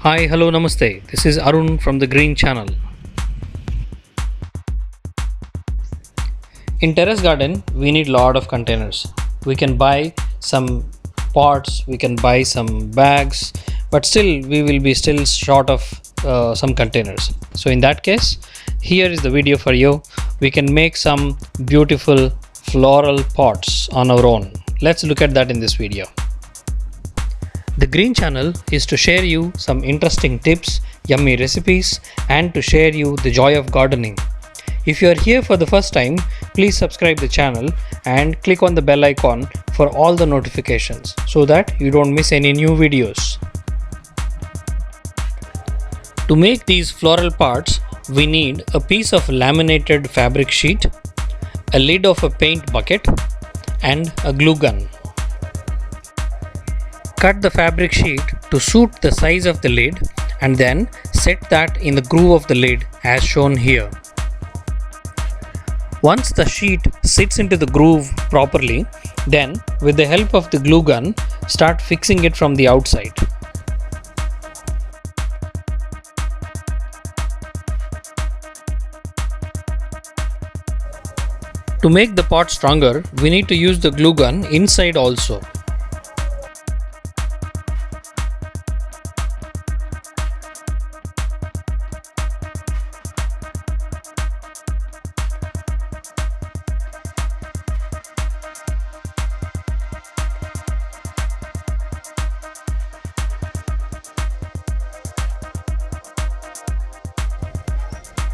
Hi, hello, namaste. This is Arun from the Green Channel. In terrace garden, we need lot of containers. We can buy some pots, we can buy some bags, but still we will be still short of some containers. So in that case, here is the video for you. We can make some beautiful floral pots on our own. Let's look at that in this video. The Green Channel is to share you some interesting tips, yummy recipes, and to share you the joy of gardening. If you are here for the first time, please subscribe the channel and click on the bell icon for all the notifications so that you don't miss any new videos. To make these floral pots, we need a piece of laminated fabric sheet, a lid of a paint bucket, and a glue gun. Cut the fabric sheet to suit the size of the lid and then set that in the groove of the lid as shown here. Once the sheet sits into the groove properly, then with the help of the glue gun, start fixing it from the outside. To make the pot stronger, we need to use the glue gun inside also.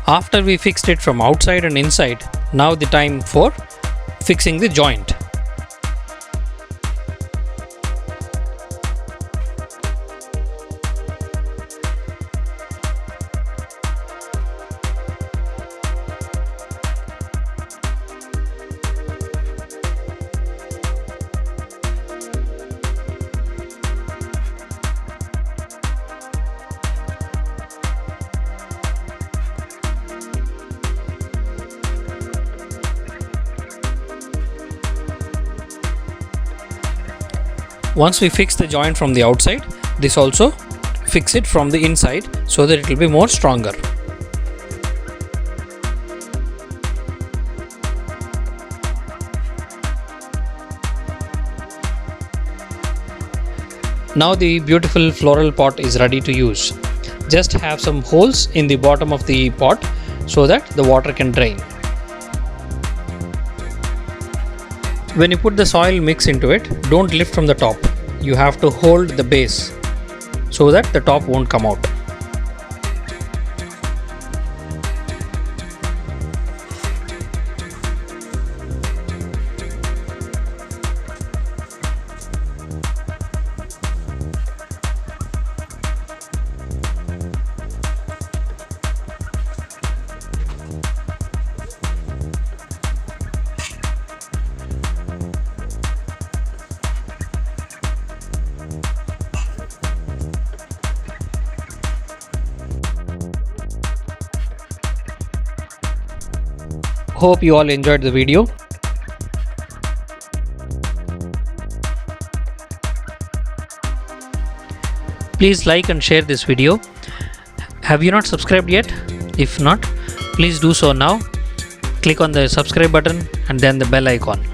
After we fixed it from outside and inside, now the time for fixing the joint. Once we fix the joint from the outside, this also fix it from the inside so that it will be more stronger. Now the beautiful floral pot is ready to use. Just have some holes in the bottom of the pot so that the water can drain. When you put the soil mix into it, don't lift from the top. You have to hold the base so that the top won't come out. Hope you all enjoyed the video. Please like and share this video. Have you not subscribed yet? If not, please do so now. Click on the subscribe button and then the bell icon.